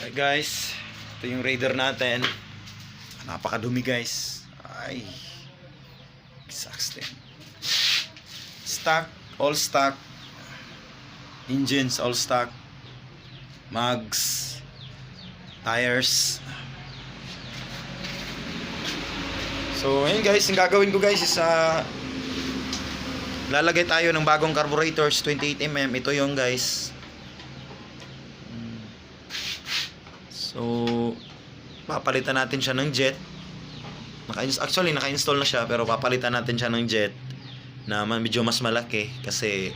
Hey guys, ito yung Raider natin. Napakadumi guys. Ay, sucks din. Stock, all stock. Engines all stock. Mags, tires. So ayun guys, yung gagawin ko guys is lalagay tayo ng bagong carburetors 28mm. Ito yung guys. So papalitan natin siya ng jet. Actually naka-install na siya, pero papalitan natin siya ng jet na medyo mas malaki kasi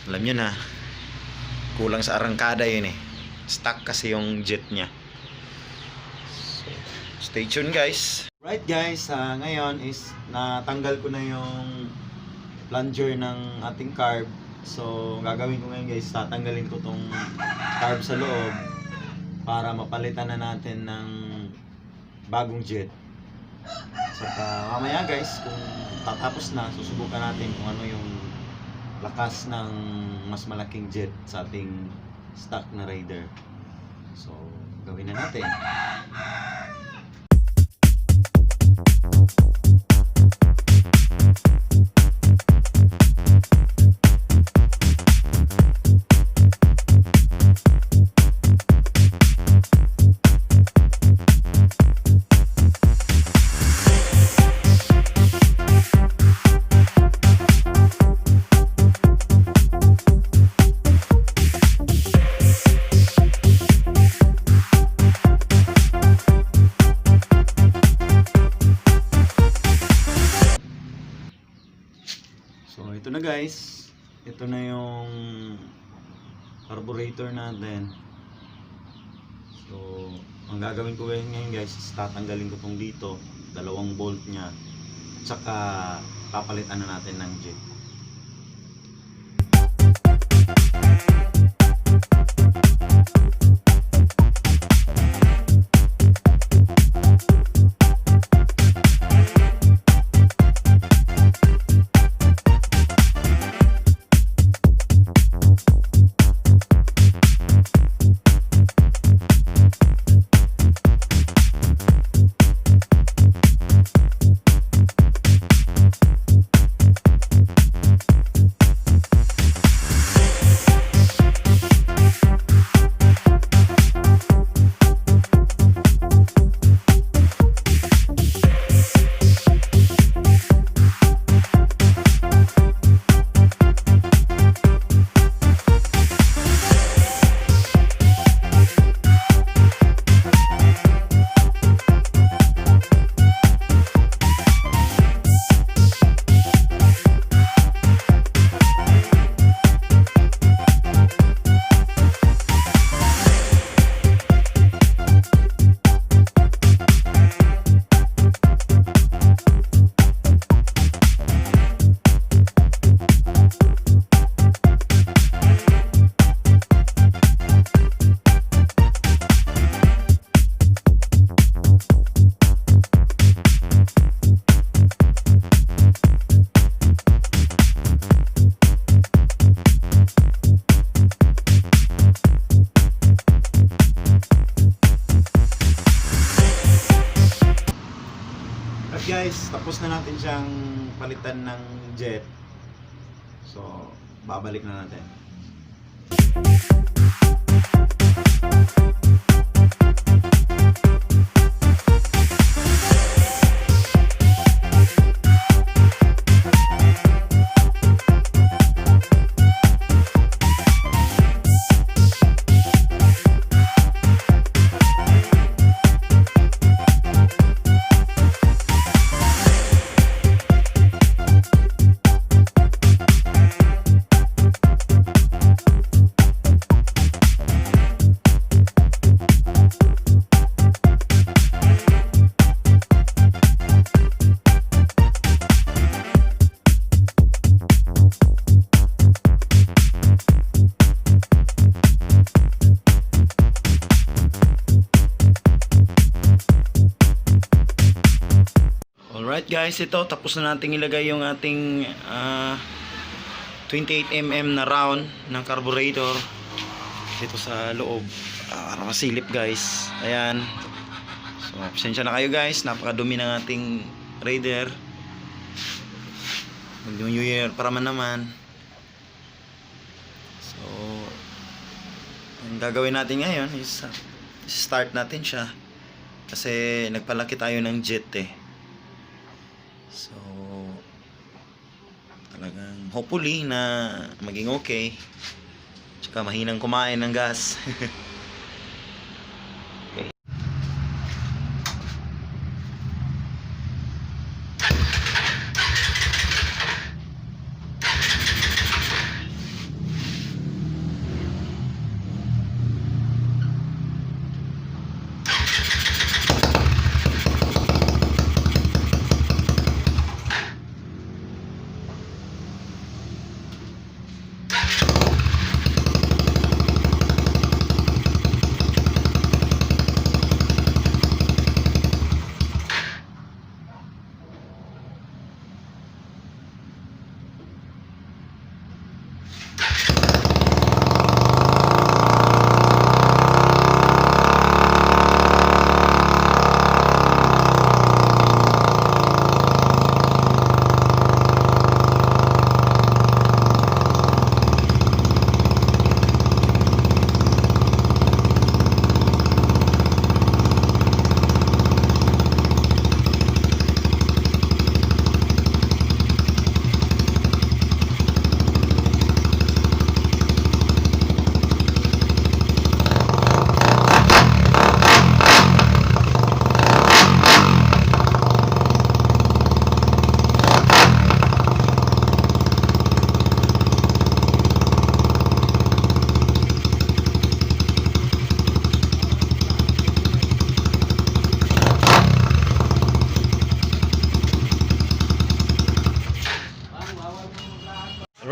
alam niyo na, kulang sa arangkada yun eh. Stuck kasi yung jet niya. So, stay tuned guys. Right guys, ngayon is natanggal ko na yung plunger ng ating carb. So gagawin ko ngayon guys, tatanggalin ko tong carb sa loob para mapalitan na natin ng bagong jet. Saka mamaya guys, kung tatapos na, susubukan natin kung ano yung lakas ng mas malaking jet sa ating stock na Raider. So gawin na natin. So ito na guys, ito na yung carburetor natin. So ang gagawin ko ngayon guys is tatanggalin ko tong dito, dalawang bolt nya, tsaka papalitan na natin ng jet. Guys, tapos na natin siyang palitan ng jet. So, babalik na natin. Alright guys, ito tapos na nating ilagay yung ating 28mm na round ng carburetor dito sa loob. Para masilip guys. Ayan. So, pasensya na kayo guys. Napakadumi ng ating Raider. Mag-New Year para naman. So, ang gagawin natin ngayon is start natin siya. Kasi nagpalaki tayo ng jet eh. So, talagang hopefully na maging okay. Tsaka mahinang kumain ng gas.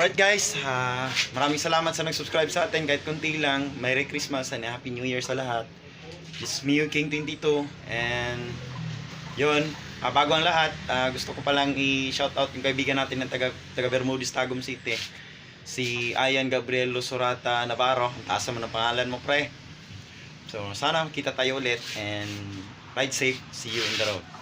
Alright guys, maraming salamat sa nag-subscribe sa atin kahit konti lang. Merry Christmas and Happy New Year sa lahat. This is Mio King 22 and yun, bago ang lahat, gusto ko palang i-shoutout yung kaibigan natin ng taga Bermudez, Tagum City, si Ayan Gabriel Lusurata Navarro. Ang taas naman ang pangalan mo, pre. So sana kita tayo ulit and ride safe. See you in the road.